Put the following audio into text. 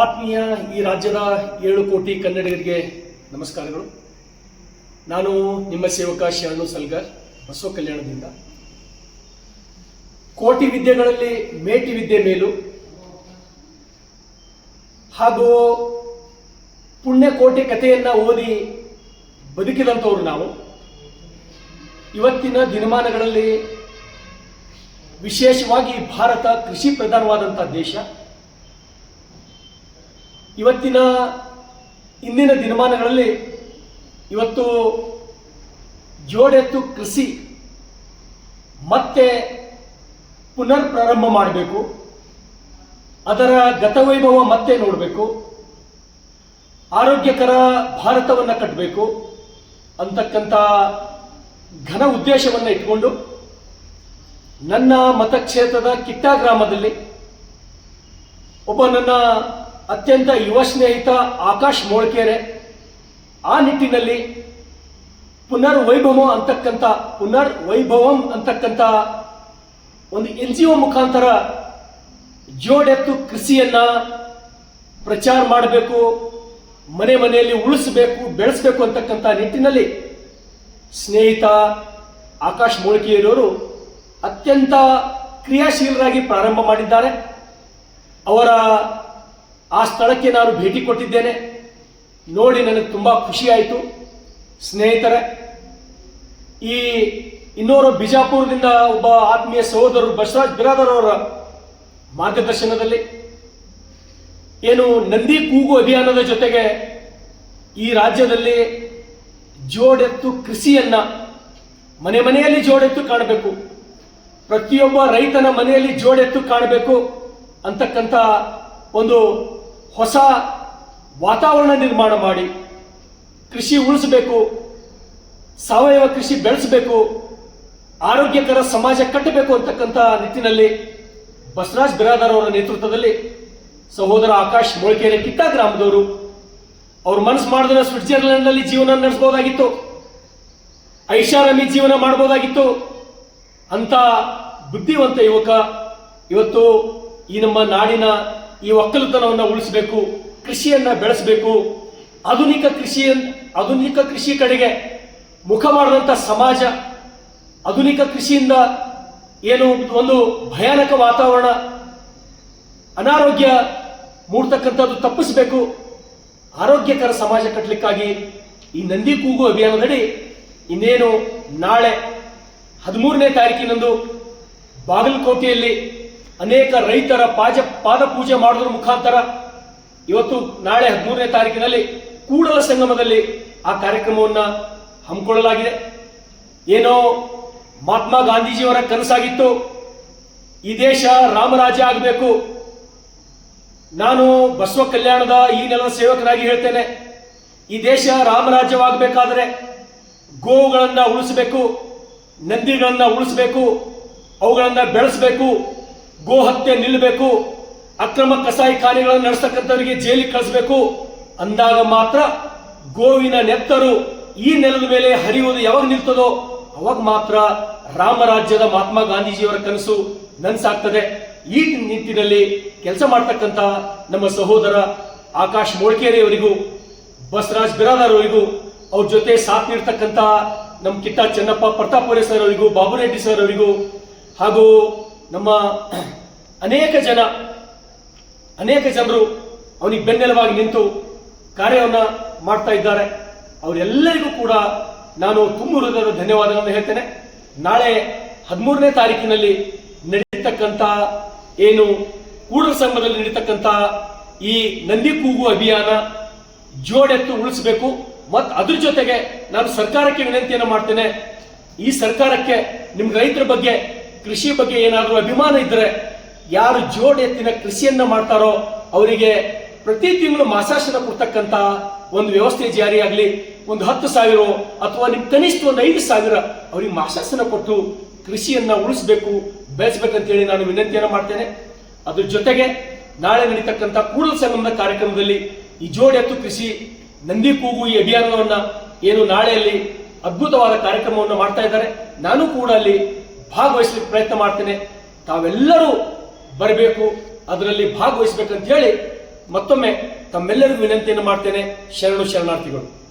ಆತ್ಮೀಯ ಈ ರಾಜ್ಯದ 7 ಕೋಟಿ ಕನ್ನಡಿಗರಿಗೆ ನಮಸ್ಕಾರಗಳು. ನಾನು ನಿಮ್ಮ ಸೇವಕ ಶರಣು ಸಲ್ಗರ್, ಬಸವ ಕಲ್ಯಾಣದಿಂದ. ಕೋಟಿ ವಿದ್ಯೆಗಳಲ್ಲಿ ಮೇಟಿ ವಿದ್ಯೆ ಮೇಲು ಹಾಗೂ ಪುಣ್ಯಕೋಟಿ ಕಥೆಯನ್ನ ಓದಿ ಬದುಕಿದಂಥವ್ರು ನಾವು. ಇವತ್ತಿನ ದಿನಮಾನಗಳಲ್ಲಿ ವಿಶೇಷವಾಗಿ ಭಾರತ ಕೃಷಿ ಪ್ರಧಾನವಾದಂಥ ದೇಶ. ಇಂದಿನ ದಿನಮಾನಗಳಲ್ಲಿ ಇವತ್ತು ಜೋಡೆತ್ತು ಕೃಷಿ ಮತ್ತೆ ಪುನರ್ ಪ್ರಾರಂಭ ಮಾಡಬೇಕು, ಅದರ ಗತವೈಭವ ಮತ್ತೆ ನೋಡಬೇಕು, ಆರೋಗ್ಯಕರ ಭಾರತವನ್ನು ಕಟ್ಟಬೇಕು ಅಂತಕ್ಕಂಥ ಘನ ಉದ್ದೇಶವನ್ನು ಇಟ್ಕೊಂಡು ನನ್ನ ಮತಕ್ಷೇತ್ರದ ಕಿಟ್ಟಾ ಗ್ರಾಮದಲ್ಲಿ ಒಬ್ಬ ನನ್ನ ಅತ್ಯಂತ ಯುವ ಸ್ನೇಹಿತ ಆಕಾಶ್ ಮೋಳ್ಕೆರೆ ಆ ನಿಟ್ಟಿನಲ್ಲಿ ಪುನರ್ ವೈಭವಂ ಅಂತಕ್ಕಂಥ ಒಂದು NGO ಮುಖಾಂತರ ಜೋಡೆತ್ತು ಕೃಷಿಯನ್ನ ಪ್ರಚಾರ ಮಾಡಬೇಕು, ಮನೆ ಮನೆಯಲ್ಲಿ ಉಳಿಸಬೇಕು, ಬೆಳೆಸಬೇಕು ಅಂತಕ್ಕಂಥ ನಿಟ್ಟಿನಲ್ಲಿ ಸ್ನೇಹಿತ ಆಕಾಶ್ ಮೋಳ್ಕೆರೆಯವರು ಅತ್ಯಂತ ಕ್ರಿಯಾಶೀಲರಾಗಿ ಪ್ರಾರಂಭ ಮಾಡಿದ್ದಾರೆ. ಅವರ ಆ ಸ್ಥಳಕ್ಕೆ ನಾನು ಭೇಟಿ ಕೊಟ್ಟಿದ್ದೇನೆ. ನೋಡಿ ನನಗೆ ತುಂಬಾ ಖುಷಿ ಆಯಿತು. ಸ್ನೇಹಿತರೆ, ಈ ಇನ್ನೋರು ಬಿಜಾಪುರದಿಂದ ಒಬ್ಬ ಆತ್ಮೀಯ ಸಹೋದರರು ಬಸವರಾಜ್ ಬಿರಾದರ್ ಅವರ ಮಾರ್ಗದರ್ಶನದಲ್ಲಿ ಏನು ನಂದಿ ಕೂಗು ಅಭಿಯಾನದ ಜೊತೆಗೆ ಈ ರಾಜ್ಯದಲ್ಲಿ ಜೋಡೆತ್ತು ಕೃಷಿಯನ್ನ ಮನೆ ಮನೆಯಲ್ಲಿ ಜೋಡೆತ್ತು ಕಾಣಬೇಕು, ಪ್ರತಿಯೊಬ್ಬ ರೈತನ ಮನೆಯಲ್ಲಿ ಜೋಡೆತ್ತು ಕಾಣಬೇಕು ಅಂತಕ್ಕಂಥ ಒಂದು ಹೊಸ ವಾತಾವರಣ ನಿರ್ಮಾಣ ಮಾಡಿ ಕೃಷಿ ಉಳಿಸಬೇಕು, ಸಾವಯವ ಕೃಷಿ ಬೆಳೆಸಬೇಕು, ಆರೋಗ್ಯಕರ ಸಮಾಜ ಕಟ್ಟಬೇಕು ಅಂತಕ್ಕಂಥ ನಿಟ್ಟಿನಲ್ಲಿ ಬಸವರಾಜ್ ಬಿರಾದರ್ ಅವರ ನೇತೃತ್ವದಲ್ಲಿ ಸಹೋದರ ಆಕಾಶ್ ಮೋಳ್ಕೆರೆ ಕಿಟ್ಟಾ ಗ್ರಾಮದವರು ಅವ್ರ ಮನಸ್ಸು ಮಾಡಿದ್ರೆ ಸ್ವಿಟ್ಜರ್ಲೆಂಡ್ ನಲ್ಲಿ ಜೀವನ ನಡೆಸಬಹುದಾಗಿತ್ತು, ಐಷಾರಾಮಿ ಜೀವನ ಮಾಡಬಹುದಾಗಿತ್ತು. ಅಂತ ಬುದ್ಧಿವಂತ ಯುವಕ ಇವತ್ತು ಈ ನಮ್ಮ ನಾಡಿನ ಈ ಒಕ್ಕಲುತನವನ್ನು ಉಳಿಸಬೇಕು, ಕೃಷಿಯನ್ನ ಬೆಳೆಸಬೇಕು, ಆಧುನಿಕ ಕೃಷಿ ಕಡೆಗೆ ಮುಖ ಮಾಡಿದಂಥ ಸಮಾಜ, ಆಧುನಿಕ ಕೃಷಿಯಿಂದ ಏನು ಒಂದು ಭಯಾನಕ ವಾತಾವರಣ, ಅನಾರೋಗ್ಯ ಮೂಡ್ತಕ್ಕಂಥದ್ದು ತಪ್ಪಿಸಬೇಕು, ಆರೋಗ್ಯಕರ ಸಮಾಜ ಕಟ್ಟಲಿಕ್ಕಾಗಿ ಈ ನಂದಿ ಕೂಗು ಅಭಿಯಾನದಡಿ ಇನ್ನೇನು ನಾಳೆ 13ನೇ ತಾರೀಕಿನಂದು ಬಾಗಲಕೋಟೆಯಲ್ಲಿ ಅನೇಕ ರೈತರ ಪಾದ ಪೂಜೆ ಮಾಡೋದ್ರ ಮುಖಾಂತರ ಇವತ್ತು ನಾಳೆ 13ನೇ ತಾರೀಕಿನಲ್ಲಿ ಕೂಡಲ ಸಂಗಮದಲ್ಲಿ ಆ ಕಾರ್ಯಕ್ರಮವನ್ನ ಹಮ್ಮಿಕೊಳ್ಳಲಾಗಿದೆ. ಏನೋ ಮಹಾತ್ಮ ಗಾಂಧೀಜಿಯವರ ಕನಸಾಗಿತ್ತು, ಈ ದೇಶ ರಾಮರಾಜ್ಯ ಆಗಬೇಕು. ನಾನು ಬಸವ ಕಲ್ಯಾಣದ ಈ ನೆಲದ ಸೇವಕನಾಗಿ ಹೇಳ್ತೇನೆ, ಈ ದೇಶ ರಾಮರಾಜ್ಯವಾಗಬೇಕಾದ್ರೆ ಗೋವುಗಳನ್ನ ಉಳಿಸಬೇಕು, ನಂದಿಗಳನ್ನ ಉಳಿಸಬೇಕು, ಅವುಗಳನ್ನ ಬೆಳೆಸಬೇಕು, ಗೋ ಹತ್ಯೆ ನಿಲ್ಲಬೇಕು, ಅಕ್ರಮ ಕಸಾಯಿಖಾನೆಗಳನ್ನು ನಡೆಸತಕ್ಕಂಥವರಿಗೆ ಜೈಲಿಗೆ ಕಳಿಸಬೇಕು. ಅಂದಾಗ ಮಾತ್ರ ಗೋವಿನ ನೆತ್ತರು ಈ ನೆಲದ ಮೇಲೆ ಹರಿಯುವುದು ಯಾವಾಗ ನಿಲ್ತದೋ ಅವಾಗ ಮಾತ್ರ ರಾಮರಾಜ್ಯದ ಮಹಾತ್ಮ ಗಾಂಧೀಜಿಯವರ ಕನಸು ನನಸಾಗ್ತದೆ. ಈ ನಿಟ್ಟಿನಲ್ಲಿ ಕೆಲಸ ಮಾಡ್ತಕ್ಕಂಥ ನಮ್ಮ ಸಹೋದರ ಆಕಾಶ್ ಮೋಳ್ಕೆರೆ ಅವರಿಗೂ, ಬಸವರಾಜ್ ಬಿರಾದರ್ ಅವರಿಗೂ, ಅವ್ರ ಜೊತೆ ಸಾಥ್ ನೀಡ್ತಕ್ಕಂಥ ನಮ್ಮ ಕಿಟ್ಟಾ ಚೆನ್ನಪ್ಪ ಪ್ರತಾಪುರೆ ಸರ್ ಅವರಿಗೂ, ಬಾಬುರೆಡ್ಡಿ ಸರ್ ಅವರಿಗೂ, ಹಾಗೂ ನಮ್ಮ ಅನೇಕ ಜನರು ಅವನಿಗೆ ಬೆನ್ನೆಲುವಾಗಿ ನಿಂತು ಕಾರ್ಯವನ್ನ ಮಾಡ್ತಾ ಇದ್ದಾರೆ. ಅವರೆಲ್ಲರಿಗೂ ಕೂಡ ನಾನು ತುಂಬು ಹೃದಯದ ಧನ್ಯವಾದಗಳನ್ನು ಹೇಳ್ತೇನೆ. ನಾಳೆ 13ನೇ ತಾರೀಕಿನಲ್ಲಿ ನಡೀತಕ್ಕಂಥ ಏನು ಕೂಡಲ ಸಂಗಮದಲ್ಲಿ ನಡೀತಕ್ಕಂಥ ಈ ನಂದಿ ಕೂಗು ಅಭಿಯಾನ ಜೋಡೆತ್ತು ಉಳಿಸಬೇಕು. ಮತ್ತು ಅದ್ರ ಜೊತೆಗೆ ನಾನು ಸರ್ಕಾರಕ್ಕೆ ವಿನಂತಿಯನ್ನು ಮಾಡ್ತೇನೆ, ಈ ಸರ್ಕಾರಕ್ಕೆ ನಿಮ್ ರೈತರ ಬಗ್ಗೆ, ಕೃಷಿ ಬಗ್ಗೆ ಏನಾದರೂ ಅಭಿಮಾನ ಇದ್ರೆ ಯಾರು ಜೋಡೆತ್ತಿನ ಕೃಷಿಯನ್ನ ಮಾಡ್ತಾರೋ ಅವರಿಗೆ ಪ್ರತಿ ತಿಂಗಳು ಮಾಸಾಶನ ಕೊಡ್ತಕ್ಕಂತ ಒಂದು ವ್ಯವಸ್ಥೆ ಜಾರಿಯಾಗಲಿ. ಒಂದು 10,000 ಅಥವಾ ನಿಮ್ ಕನಿಷ್ಠ ಒಂದು 5,000 ಅವ್ರಿಗೆ ಮಾಸಾಶನ ಕೊಟ್ಟು ಕೃಷಿಯನ್ನ ಉಳಿಸಬೇಕು, ಬೆಳೆಸಬೇಕಂತೇಳಿ ನಾನು ವಿನಂತಿಯನ್ನ ಮಾಡ್ತೇನೆ. ಅದ್ರ ಜೊತೆಗೆ ನಾಳೆ ನಡೀತಕ್ಕಂಥ ಕೂಡಲ ಸಂಗಮದ ಕಾರ್ಯಕ್ರಮದಲ್ಲಿ ಈ ಜೋಡೆತ್ತು ಕೃಷಿ ನಂದಿ ಕೂಗು ಈ ಅಭಿಯಾನವನ್ನ ಏನು ನಾಳೆಯಲ್ಲಿ ಅದ್ಭುತವಾದ ಕಾರ್ಯಕ್ರಮವನ್ನು ಮಾಡ್ತಾ ಇದ್ದಾರೆ, ನಾನು ಕೂಡ ಅಲ್ಲಿ ಭಾಗವಹಿಸಲಿಕ್ಕೆ ಪ್ರಯತ್ನ ಮಾಡ್ತೇನೆ. ತಾವೆಲ್ಲರೂ ಬರಬೇಕು, ಅದರಲ್ಲಿ ಭಾಗವಹಿಸಬೇಕಂತ ಹೇಳಿ ಮತ್ತೊಮ್ಮೆ ತಮ್ಮೆಲ್ಲರಿಗೂ ವಿನಂತಿಯನ್ನು ಮಾಡ್ತೇನೆ. ಶರಣು ಶರಣಾರ್ಥಿಗಳು.